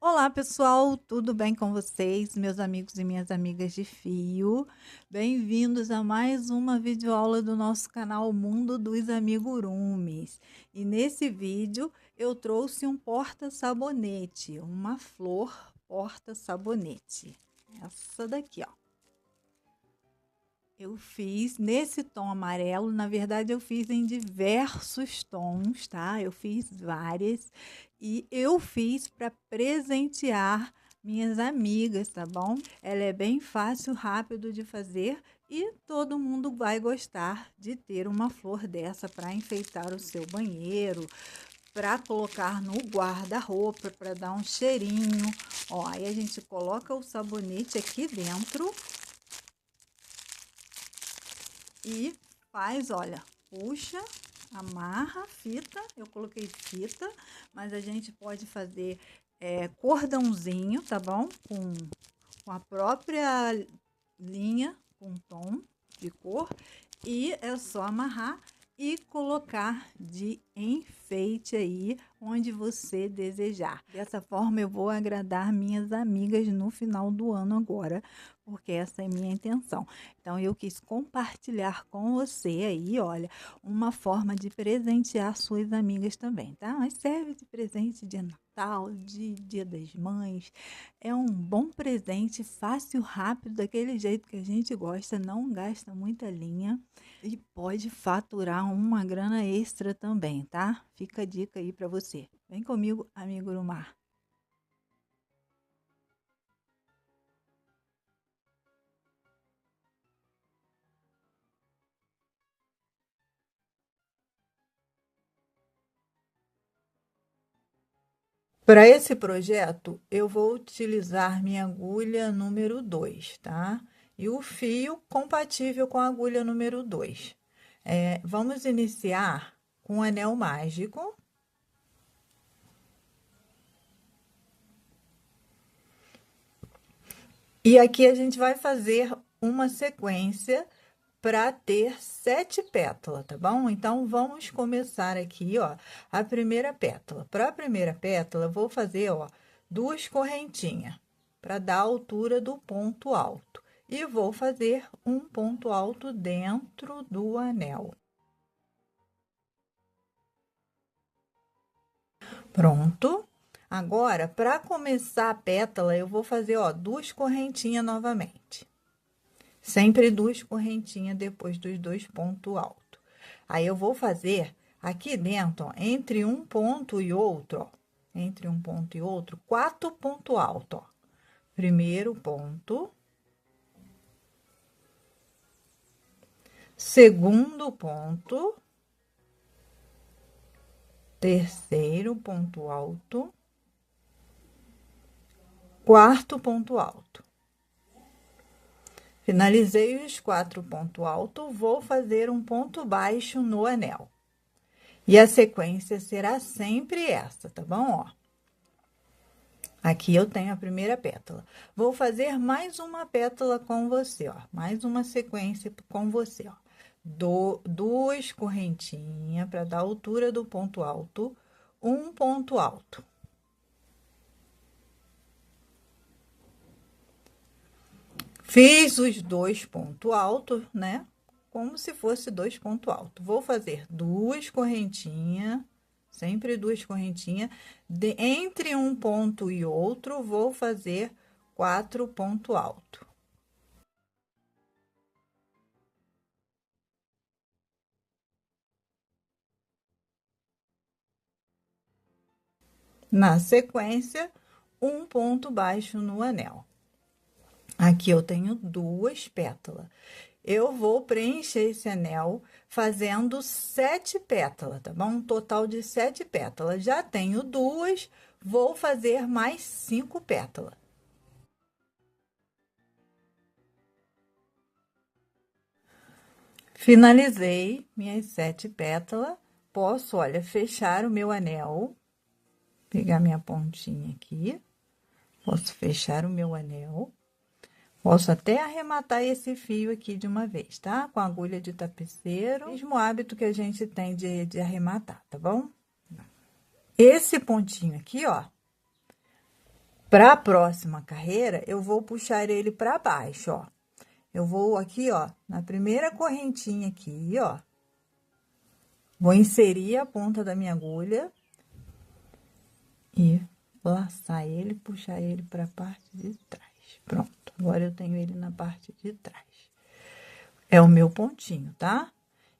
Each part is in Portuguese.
Olá, pessoal, tudo bem com vocês, meus amigos e minhas amigas de fio? Bem-vindos a mais uma videoaula do nosso canal Mundo dos Amigurumis. E nesse vídeo eu trouxe um porta-sabonete, uma flor porta-sabonete. Essa daqui, ó. Eu fiz nesse tom amarelo, na verdade eu fiz em diversos tons, tá? Eu fiz várias e eu fiz para presentear minhas amigas, tá bom? Ela é bem fácil, rápido de fazer e todo mundo vai gostar de ter uma flor dessa para enfeitar o seu banheiro, para colocar no guarda-roupa, para dar um cheirinho. Ó, aí a gente coloca o sabonete aqui dentro e faz, olha, puxa, amarra a fita, eu coloquei fita, mas a gente pode fazer cordãozinho, tá bom? Com a própria linha, com tom de cor, e é só amarrar e colocar de enfeite aí onde você desejar. Dessa forma eu vou agradar minhas amigas no final do ano agora, porque essa é minha intenção. Então eu quis compartilhar com você aí, olha, uma forma de presentear suas amigas também, tá? Mas serve de presente de Natal, de Dia das Mães. É um bom presente, fácil, rápido, daquele jeito que a gente gosta, não gasta muita linha e pode faturar uma grana extra também, tá? Fica a dica aí para você. Vem comigo, amigo do mar. Para esse projeto, eu vou utilizar minha agulha número 2, tá? E o fio compatível com a agulha número 2. Vamos iniciar com o anel mágico. E aqui a gente vai fazer uma sequência para ter 7 pétalas, tá bom? Então, vamos começar aqui, ó, a primeira pétala. Para a primeira pétala, eu vou fazer, ó, 2 correntinhas para dar a altura do ponto alto. E vou fazer um ponto alto dentro do anel. Pronto. Agora, para começar a pétala, eu vou fazer, ó, 2 correntinhas novamente. Sempre 2 correntinhas depois dos 2 pontos altos. Aí, eu vou fazer aqui dentro, ó, entre um ponto e outro, ó, entre um ponto e outro, 4 pontos altos, ó. Primeiro ponto. Segundo ponto. Terceiro ponto alto. Quarto ponto alto. Finalizei os 4 pontos altos, vou fazer um ponto baixo no anel. E a sequência será sempre essa, tá bom? Ó. Aqui eu tenho a primeira pétala. Vou fazer mais uma pétala com você, ó. Mais uma sequência com você, ó. 2 correntinhas para dar a altura do ponto alto, um ponto alto. Fiz os 2 pontos altos, né? Como se fosse 2 pontos altos. Vou fazer 2 correntinhas, sempre 2 correntinhas. Entre um ponto e outro, vou fazer 4 pontos altos. Na sequência, um ponto baixo no anel. Aqui eu tenho 2 pétalas. Eu vou preencher esse anel fazendo 7 pétalas, tá bom? Um total de 7 pétalas. Já tenho 2, vou fazer mais 5 pétalas. Finalizei minhas 7 pétalas. Posso, olha, fechar o meu anel. Pegar minha pontinha aqui. Posso fechar o meu anel. Posso até arrematar esse fio aqui de uma vez, tá? Com a agulha de tapeceiro. Mesmo hábito que a gente tem de arrematar, tá bom? Esse pontinho aqui, ó, Para a próxima carreira, eu vou puxar ele para baixo, ó. Eu vou aqui, ó, na primeira correntinha aqui, ó. Vou inserir a ponta da minha agulha e laçar ele, puxar ele para a parte de trás. Pronto, agora eu tenho ele na parte de trás. É o meu pontinho, tá?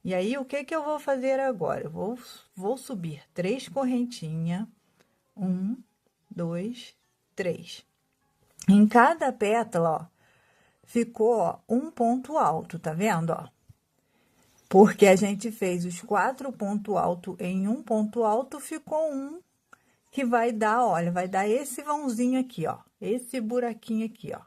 E aí, o que que eu vou fazer agora? Eu vou subir 3 correntinhas. 1, 2, 3. Em cada pétala, ó, ficou, ó, um ponto alto, tá vendo, ó? Porque a gente fez os 4 pontos altos em um ponto alto, ficou um que vai dar, olha, vai dar esse vãozinho aqui, ó. Esse buraquinho aqui, ó.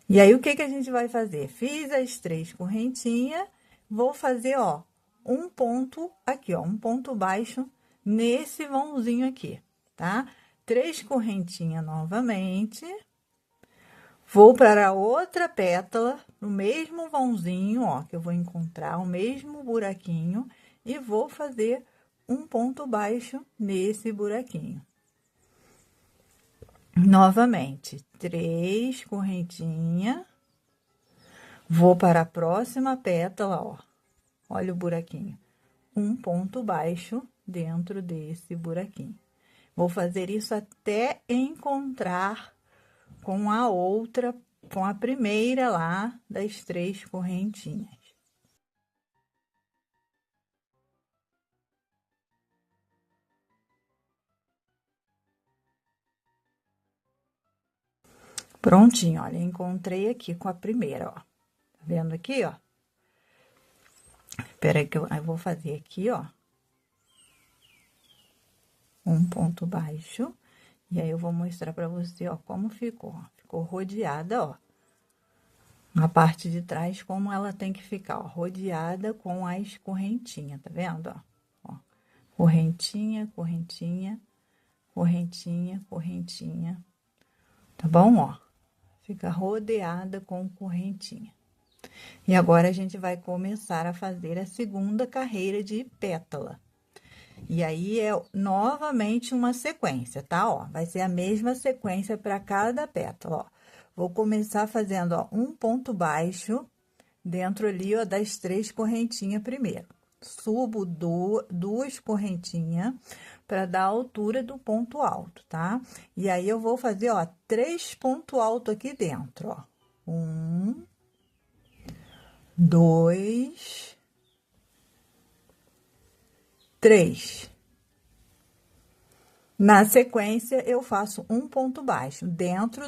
E aí, o que que a gente vai fazer? Fiz as 3 correntinhas, vou fazer, ó, um ponto aqui, ó, um ponto baixo nesse vãozinho aqui, tá? 3 correntinhas novamente. Vou para a outra pétala, no mesmo vãozinho, ó, que eu vou encontrar o mesmo buraquinho e vou fazer um ponto baixo nesse buraquinho. Novamente, 3 correntinhas. Vou para a próxima pétala, ó. Olha o buraquinho. Um ponto baixo dentro desse buraquinho. Vou fazer isso até encontrar com a outra, com a primeira lá das 3 correntinhas. Prontinho, olha, encontrei aqui com a primeira, ó. Tá vendo aqui, ó? Espera aí que eu vou fazer aqui, ó. Um ponto baixo. E aí, eu vou mostrar pra você, ó, como ficou. Ó. Ficou rodeada, ó. Na parte de trás, como ela tem que ficar, ó. Rodeada com as correntinhas, tá vendo, ó? Correntinha, correntinha, correntinha, correntinha. Tá bom, ó? Fica rodeada com correntinha. E agora, a gente vai começar a fazer a segunda carreira de pétala. E aí, é novamente uma sequência, tá? Ó, vai ser a mesma sequência para cada pétala, ó. Vou começar fazendo, ó, um ponto baixo dentro ali, ó, das 3 correntinhas primeiro. Subo 2 correntinhas para dar a altura do ponto alto, tá? E aí, eu vou fazer, ó, 3 pontos altos aqui dentro, ó. 1, 2, 3. Na sequência, eu faço um ponto baixo dentro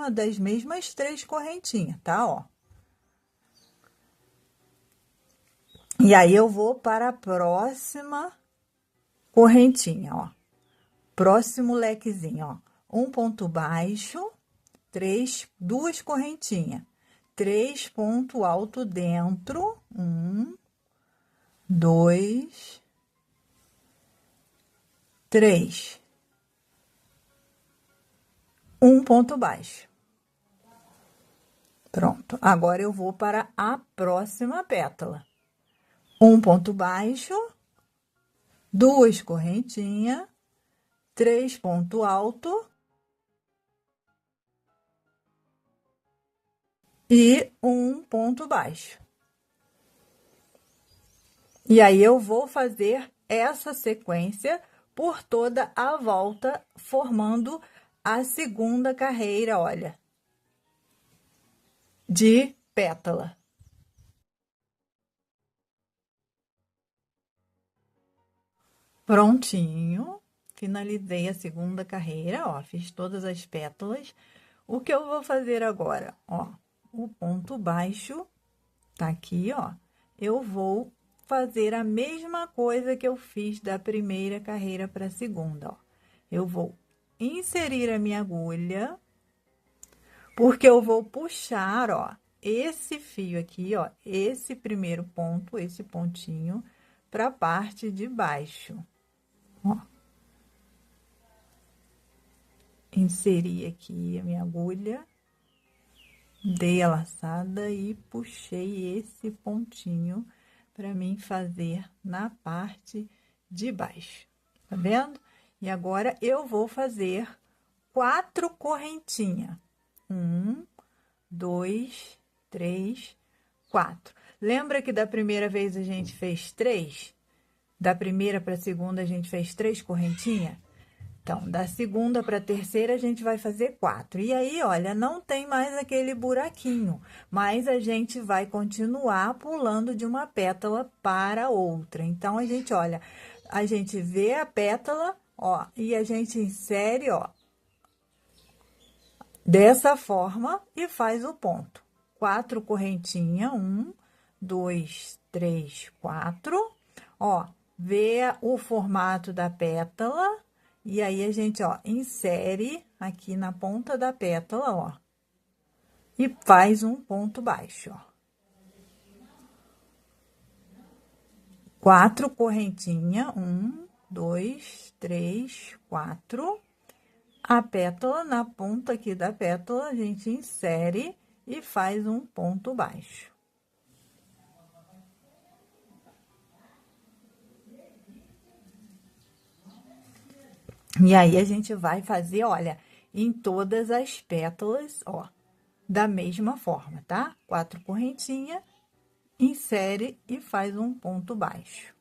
das mesmas 3 correntinhas, tá? Ó. E aí, eu vou para a próxima correntinha, ó. Próximo lequezinho, ó. Um ponto baixo, 2 correntinhas. 3 pontos alto dentro. 1, 2, 3. Um ponto baixo. Pronto. Agora, eu vou para a próxima pétala. Um ponto baixo, 2 correntinhas, 3 ponto alto e um ponto baixo. E aí, eu vou fazer essa sequência por toda a volta, formando a segunda carreira, olha, de pétala. Prontinho, finalizei a segunda carreira, ó, fiz todas as pétalas. O que eu vou fazer agora? Ó, o ponto baixo tá aqui, ó. Eu vou fazer a mesma coisa que eu fiz da primeira carreira para a segunda, ó. Eu vou inserir a minha agulha, porque eu vou puxar, ó, esse fio aqui, ó, esse primeiro ponto, esse pontinho, para a parte de baixo, ó. Inseri aqui a minha agulha, dei a laçada e puxei esse pontinho para mim fazer na parte de baixo, tá vendo? E agora, eu vou fazer 4 correntinhas. 1, 2, 3, 4. Lembra que da primeira vez a gente fez 3? Da primeira para a segunda, a gente fez 3 correntinhas? Então, da segunda para a terceira, a gente vai fazer 4. E aí, olha, não tem mais aquele buraquinho, mas a gente vai continuar pulando de uma pétala para outra. Então, a gente, olha, a gente vê a pétala, ó, e a gente insere, ó, dessa forma e faz o ponto. 4 correntinhas, 1, 2, 3, 4. Ó, vê o formato da pétala. E aí, a gente, ó, insere aqui na ponta da pétala, ó, e faz um ponto baixo, ó. 4 correntinhas, 1, 2, 3, 4. A pétala, na ponta aqui da pétala, a gente insere e faz um ponto baixo. E aí, a gente vai fazer, olha, em todas as pétalas, ó, da mesma forma, tá? 4 correntinhas, insere e faz um ponto baixo.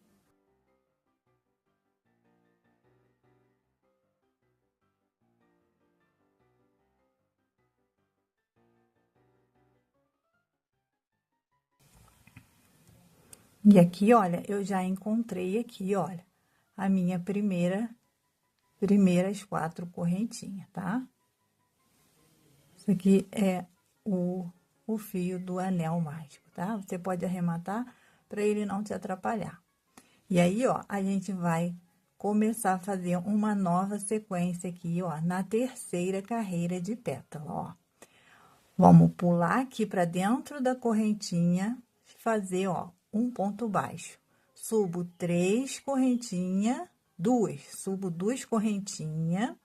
E aqui, olha, eu já encontrei aqui, olha, a minha primeiras 4 correntinhas, tá? Isso aqui é o fio do anel mágico, tá? Você pode arrematar para ele não te atrapalhar. E aí, ó, a gente vai começar a fazer uma nova sequência aqui, ó, na terceira carreira de pétala, ó. Vamos pular aqui para dentro da correntinha, fazer, ó, um ponto baixo. Subo 3 correntinhas, subo 2 correntinhas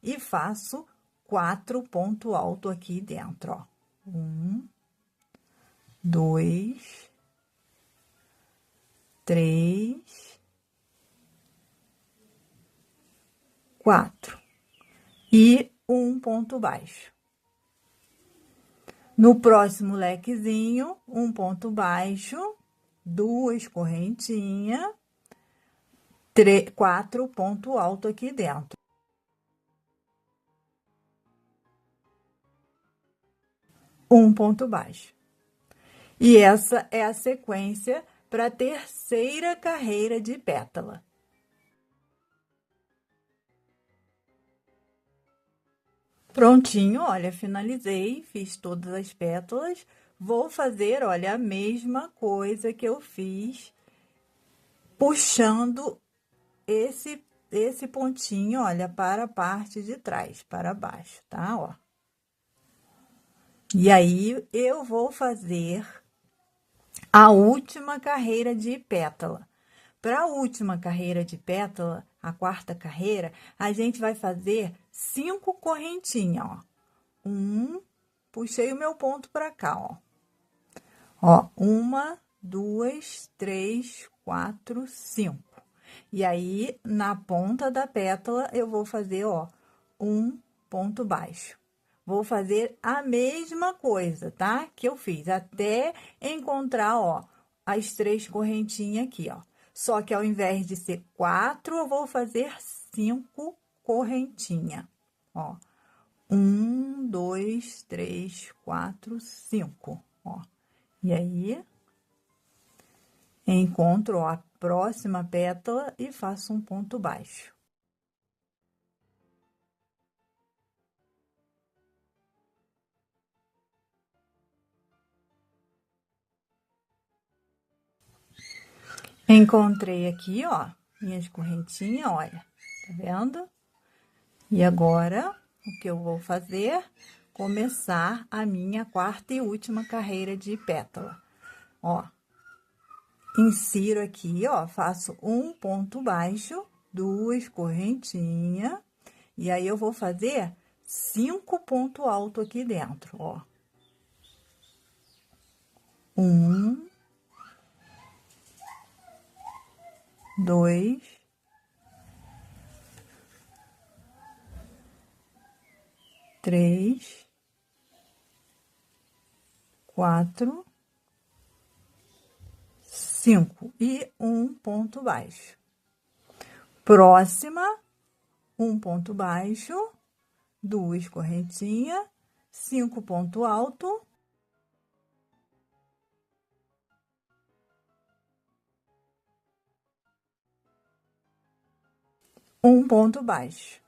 e faço 4 pontos altos aqui dentro, ó. 1, 2, 3, 4. E um ponto baixo. No próximo lequezinho, um ponto baixo, 2 correntinhas, 4 pontos altos aqui dentro. Um ponto baixo. E essa é a sequência para a terceira carreira de pétala. Prontinho, olha, finalizei, fiz todas as pétalas. Vou fazer, olha, a mesma coisa que eu fiz, puxando esse pontinho, olha, para a parte de trás, para baixo, tá? Ó. E aí, eu vou fazer a última carreira de pétala. Para a última carreira de pétala, a quarta carreira, a gente vai fazer 5 correntinhas, ó. Puxei o meu ponto para cá, ó. Ó, 1, 2, 3, 4, 5. E aí, na ponta da pétala, eu vou fazer, ó, um ponto baixo. Vou fazer a mesma coisa, tá? Que eu fiz, até encontrar, ó, as 3 correntinhas aqui, ó. Só que ao invés de ser 4, eu vou fazer 5 correntinhas, ó. 1, 2, 3, 4, 5, ó. E aí, encontro, ó, a próxima pétala e faço um ponto baixo. Encontrei aqui, ó, minhas correntinhas, olha, tá vendo? E agora, o que eu vou fazer? Começar a minha quarta e última carreira de pétala. Ó, insiro aqui, ó, faço um ponto baixo, 2 correntinhas, e aí eu vou fazer 5 pontos altos aqui dentro, ó. 1, 2, 3, 4, 5 e um ponto baixo. Próxima, um ponto baixo, 2 correntinhas, 5 ponto alto, um ponto baixo.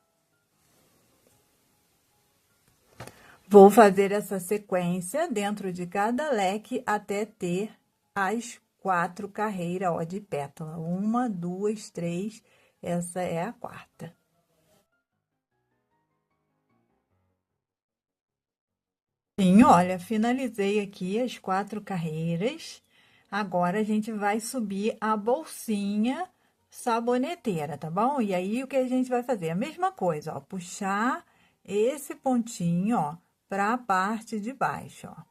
Vou fazer essa sequência dentro de cada leque até ter as 4 carreiras, ó, de pétala. 1, 2, 3, essa é a quarta. Sim, olha, finalizei aqui as 4 carreiras. Agora, a gente vai subir a bolsinha saboneteira, tá bom? E aí, o que a gente vai fazer? A mesma coisa, ó, puxar esse pontinho, ó, para a parte de baixo, ó.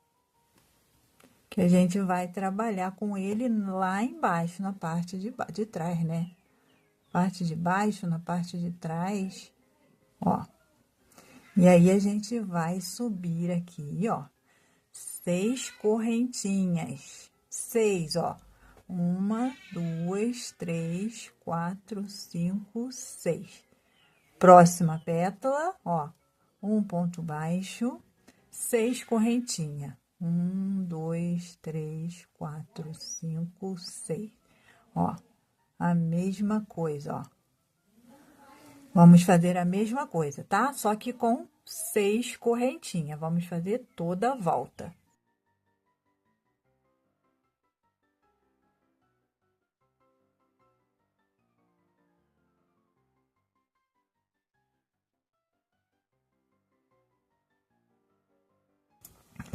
Que a gente vai trabalhar com ele lá embaixo, na parte de trás, né? Parte de baixo, na parte de trás, ó. E aí, a gente vai subir aqui, ó, 6 correntinhas. 6, ó. 1, 2, 3, 4, 5, 6. Próxima pétala, ó, um ponto baixo, 6 correntinhas. 1, 2, 3, 4, 5, 6. Ó, a mesma coisa, ó. Vamos fazer a mesma coisa, tá? Só que com 6 correntinhas. Vamos fazer toda a volta.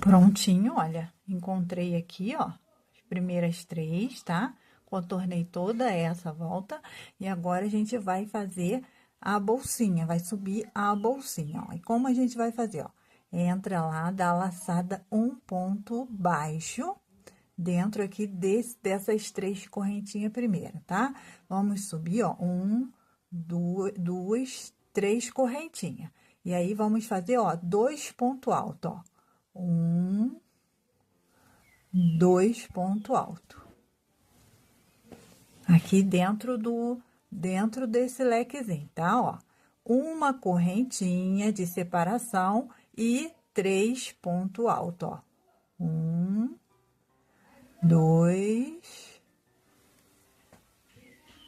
Prontinho, olha, encontrei aqui, ó, as primeiras 3, tá? Contornei toda essa volta e agora a gente vai fazer a bolsinha, vai subir a bolsinha, ó. E como a gente vai fazer, ó? Entra lá, dá a laçada um ponto baixo dentro aqui dessas 3 correntinhas primeiro, tá? Vamos subir, ó, 1, 2, 3 correntinhas. E aí, vamos fazer, ó, 2 pontos altos, ó. 1, 2 ponto alto. Aqui dentro desse lequezinho, tá? Ó, uma correntinha de separação e 3 ponto alto, ó. 1, 2,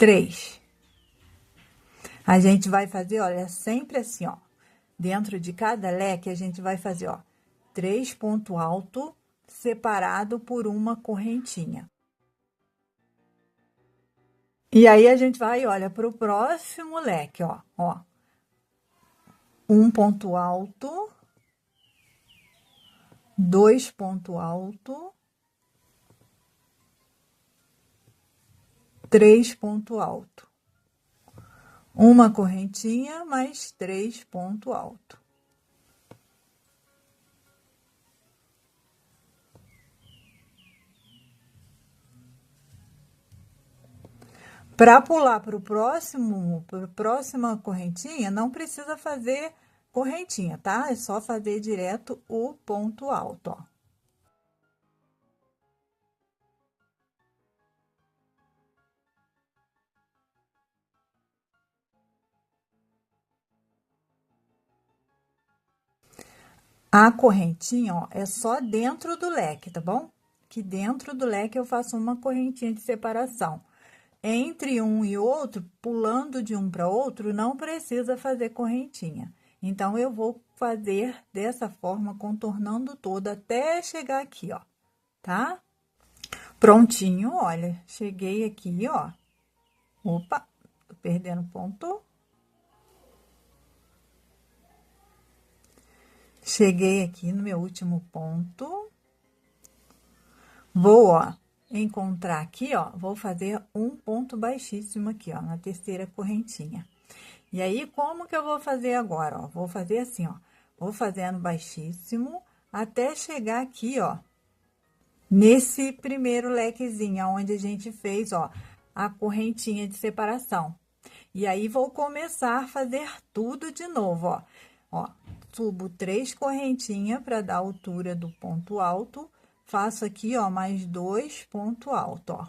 3. A gente vai fazer, olha, sempre assim, ó. Dentro de cada leque, a gente vai fazer, ó, 3 ponto alto separado por uma correntinha. E aí, a gente vai, olha, para o próximo leque, ó, ó. Um ponto alto, 2 ponto alto, 3 ponto alto. Uma correntinha, mais 3 ponto alto. Para pular para a próxima correntinha, não precisa fazer correntinha, tá? É só fazer direto o ponto alto, ó. A correntinha, ó, é só dentro do leque, tá bom? Que dentro do leque eu faço uma correntinha de separação. Entre um e outro, pulando de um para outro, não precisa fazer correntinha. Então, eu vou fazer dessa forma, contornando toda até chegar aqui, ó, tá? Prontinho, olha, cheguei aqui, ó. Opa, tô perdendo ponto. Cheguei aqui no meu último ponto. Vou, ó, encontrar aqui, ó, vou fazer um ponto baixíssimo aqui, ó, na terceira correntinha. E aí, como que eu vou fazer agora, ó? Vou fazer assim, ó, vou fazendo baixíssimo até chegar aqui, ó, nesse primeiro lequezinho, onde a gente fez, ó, a correntinha de separação. E aí, vou começar a fazer tudo de novo, ó. Ó, subo 3 correntinhas para dar a altura do ponto alto, faço aqui, ó, mais 2 pontos altos, ó.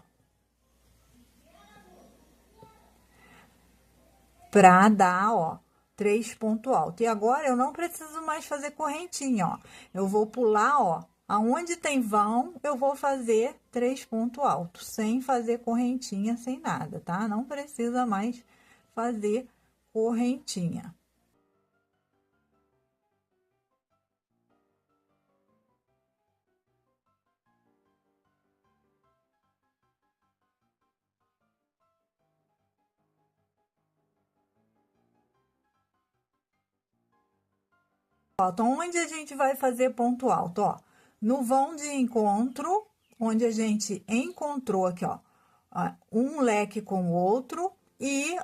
Pra dar, ó, 3 pontos altos. E agora, eu não preciso mais fazer correntinha, ó. Eu vou pular, ó, aonde tem vão, eu vou fazer 3 pontos altos, sem fazer correntinha, sem nada, tá? Não precisa mais fazer correntinha. Então, onde a gente vai fazer ponto alto, ó? No vão de encontro, onde a gente encontrou aqui, ó, um leque com o outro, e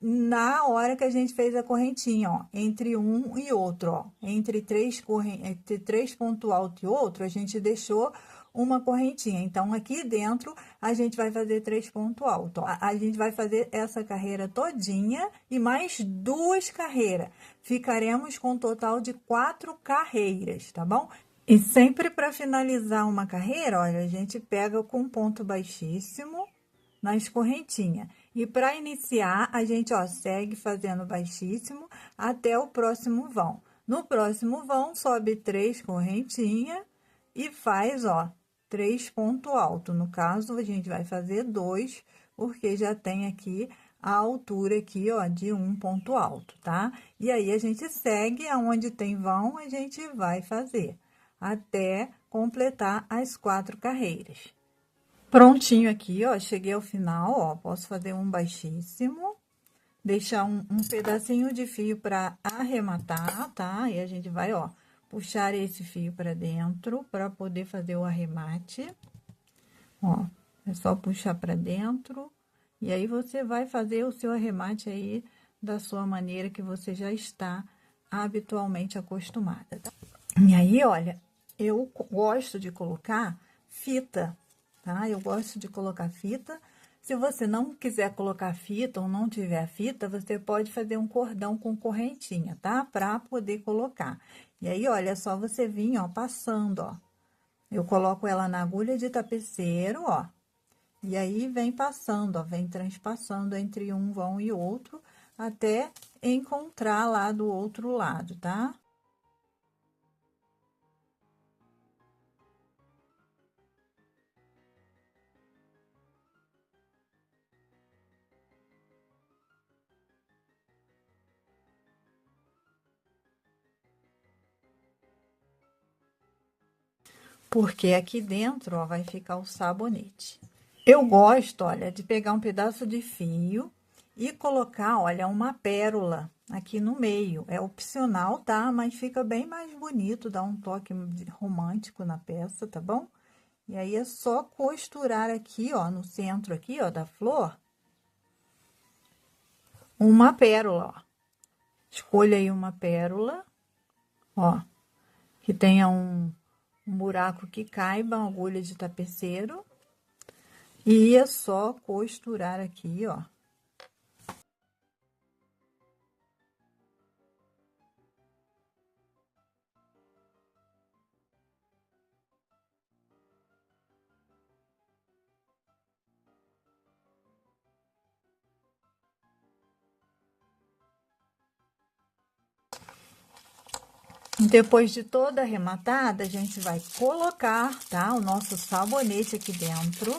na hora que a gente fez a correntinha, ó, entre um e outro, ó, entre três ponto alto e outro, a gente deixou uma correntinha. Então, aqui dentro, a gente vai fazer 3 pontos altos. A gente vai fazer essa carreira todinha e mais 2 carreiras. Ficaremos com um total de 4 carreiras, tá bom? E sempre para finalizar uma carreira, olha, a gente pega com ponto baixíssimo nas correntinhas. E para iniciar, a gente, ó, segue fazendo baixíssimo até o próximo vão. No próximo vão, sobe 3 correntinhas e faz, ó, 3 pontos altos. No caso, a gente vai fazer 2, porque já tem aqui a altura aqui, ó, de um ponto alto, tá? E aí, a gente segue aonde tem vão, a gente vai fazer até completar as 4 carreiras. Prontinho aqui, ó, cheguei ao final, ó, posso fazer um baixíssimo, deixar um pedacinho de fio para arrematar, tá? E a gente vai, ó, puxar esse fio para dentro para poder fazer o arremate. Ó, é só puxar para dentro e aí você vai fazer o seu arremate aí da sua maneira que você já está habitualmente acostumada, tá? E aí, olha, eu gosto de colocar fita, tá? Eu gosto de colocar fita. Se você não quiser colocar fita ou não tiver fita, você pode fazer um cordão com correntinha, tá? Pra poder colocar. E aí, olha, é só você vir, ó, passando, ó. Eu coloco ela na agulha de tapeceiro, ó. E aí, vem passando, ó, vem transpassando entre um vão e outro, até encontrar lá do outro lado, tá? Porque aqui dentro, ó, vai ficar o sabonete. Eu gosto, olha, de pegar um pedaço de fio e colocar, olha, uma pérola aqui no meio. É opcional, tá? Mas fica bem mais bonito, dá um toque romântico na peça, tá bom? E aí, é só costurar aqui, ó, no centro aqui, ó, da flor, uma pérola, ó. Escolha aí uma pérola, ó, que tenha um buraco que caiba a agulha de tapeceiro. E é só costurar aqui, ó. Depois de toda arrematada, a gente vai colocar, tá? O nosso sabonete aqui dentro,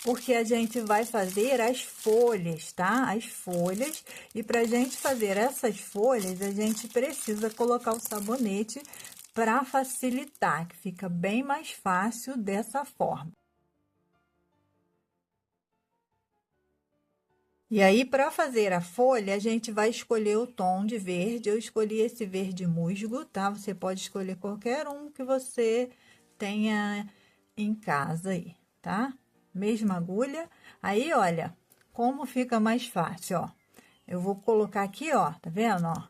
porque a gente vai fazer as folhas, tá? As folhas. E pra gente fazer essas folhas, a gente precisa colocar o sabonete para facilitar, que fica bem mais fácil dessa forma. E aí, para fazer a folha, a gente vai escolher o tom de verde. Eu escolhi esse verde musgo, tá? Você pode escolher qualquer um que você tenha em casa aí, tá? Mesma agulha. Aí, olha, como fica mais fácil, ó. Eu vou colocar aqui, ó, tá vendo, ó?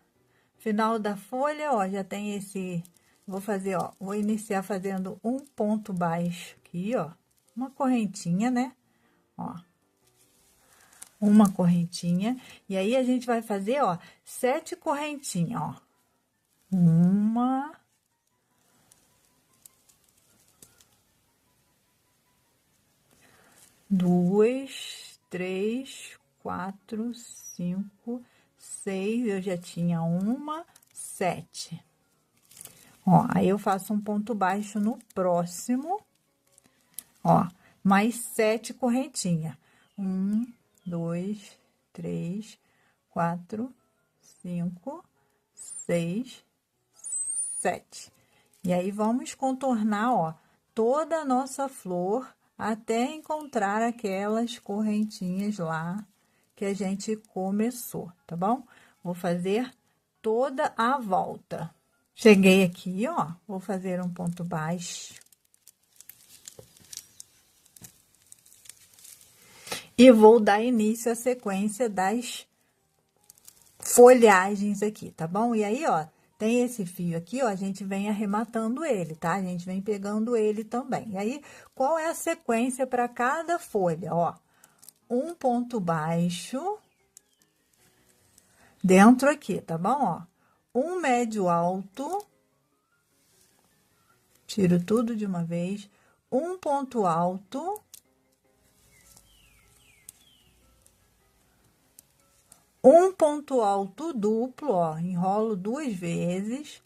Final da folha, ó, já tem esse... Vou fazer, ó, vou iniciar fazendo um ponto baixo aqui, ó. Uma correntinha, né? Ó. Uma correntinha, e aí a gente vai fazer, ó, 7 correntinhas, ó. Uma, duas, três, quatro, cinco, seis. Eu já tinha uma, 7. Ó, aí eu faço um ponto baixo no próximo, ó, mais 7 correntinhas. 1, 2, 3, 4, 5, 6, 7. E aí, vamos contornar, ó, toda a nossa flor até encontrar aquelas correntinhas lá que a gente começou, tá bom? Vou fazer toda a volta. Cheguei aqui, ó, vou fazer um ponto baixo. E vou dar início à sequência das folhagens aqui, tá bom? E aí, ó, tem esse fio aqui, ó, a gente vem arrematando ele, tá? A gente vem pegando ele também. E aí, qual é a sequência para cada folha, ó? Um ponto baixo dentro aqui, tá bom, ó? Um médio alto, tiro tudo de uma vez, um ponto alto, um ponto alto duplo, ó, enrolo 2 vezes,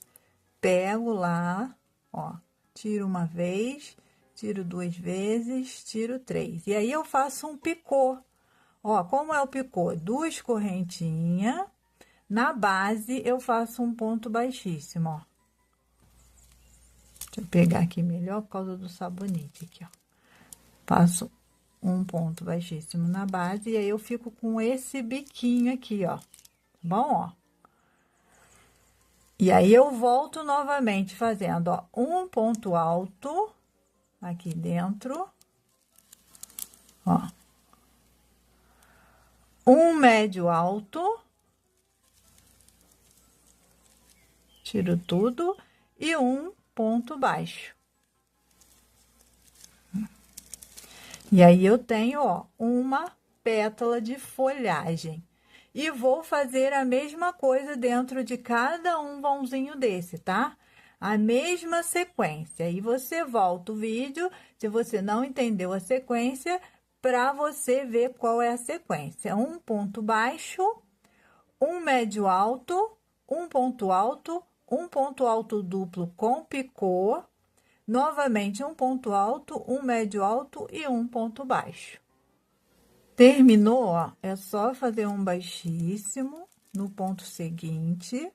pego lá, ó, tiro uma vez, tiro 2 vezes, tiro 3. E aí, eu faço um picô. Ó, como é o picô? 2 correntinhas, na base, eu faço um ponto baixíssimo, ó. Deixa eu pegar aqui melhor por causa do sabonete aqui, ó. Faço um ponto baixíssimo na base, e aí eu fico com esse biquinho aqui, ó. Tá bom, ó? E aí, eu volto novamente fazendo, ó, um ponto alto aqui dentro, ó. Um médio alto, tiro tudo, e um ponto baixo. E aí, eu tenho, ó, uma pétala de folhagem. E vou fazer a mesma coisa dentro de cada um vãozinho desse, tá? A mesma sequência. Aí, você volta o vídeo, se você não entendeu a sequência, para você ver qual é a sequência. Um ponto baixo, um médio alto, um ponto alto duplo com picô, novamente um ponto alto, um médio alto e um ponto baixo. Terminou, ó, é só fazer um baixíssimo no ponto seguinte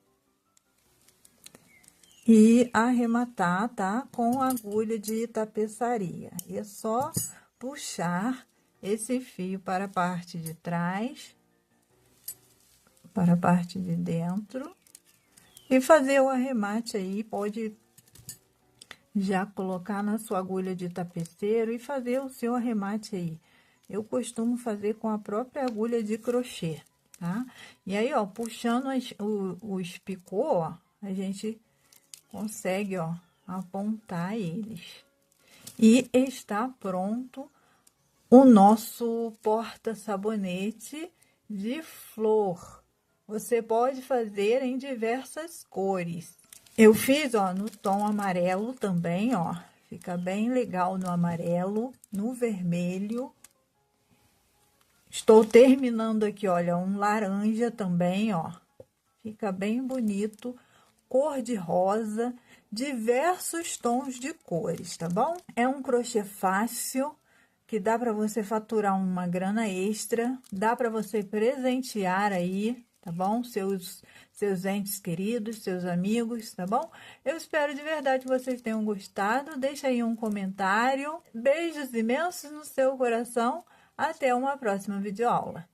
e arrematar, tá? Com agulha de tapeçaria. E é só puxar esse fio para a parte de trás, para a parte de dentro, e fazer o arremate aí. Pode já colocar na sua agulha de tapeceiro e fazer o seu arremate aí. Eu costumo fazer com a própria agulha de crochê, tá? E aí, ó, puxando os picô, ó, a gente consegue, ó, apontar eles. E está pronto o nosso porta-sabonete de flor. Você pode fazer em diversas cores. Eu fiz, ó, no tom amarelo também, ó. Fica bem legal no amarelo, no vermelho. Estou terminando aqui, olha, um laranja também, ó. Fica bem bonito. Cor de rosa, diversos tons de cores, tá bom? É um crochê fácil, que dá para você faturar uma grana extra, dá para você presentear aí, tá bom? Seus entes queridos, seus amigos, tá bom? Eu espero de verdade que vocês tenham gostado. Deixa aí um comentário. Beijos imensos no seu coração. Até uma próxima videoaula.